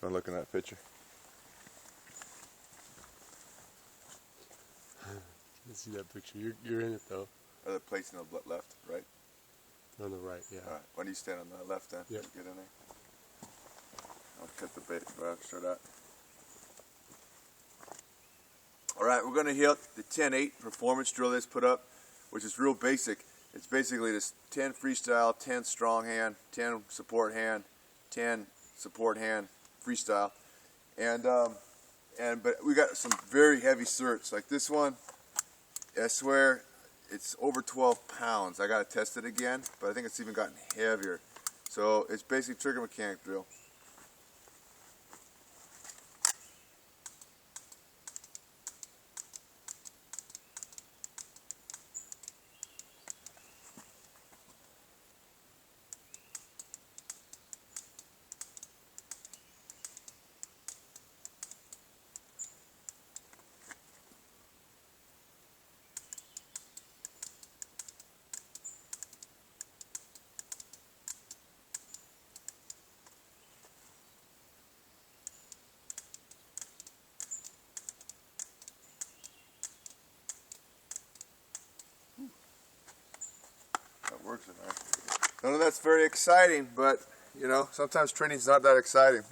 fun looking at that picture. Let's see that picture. You're in it though. Are the plates on the left, right? On the right, yeah. All right. Why do you stand on the left then? Yep. Get in there. I'll cut the bait right after that. All right, we're going to hit the 10-8 performance drill that's put up, which is real basic. It's basically this 10 freestyle, 10 strong hand, 10 support hand, 10 support hand freestyle, but we got some very heavy certs like this one. I swear it's over 12 pounds. I got to test it again, but I think it's even gotten heavier. So it's basically trigger mechanic drill. That works in there. I know that's very exciting, but you know, sometimes training's not that exciting.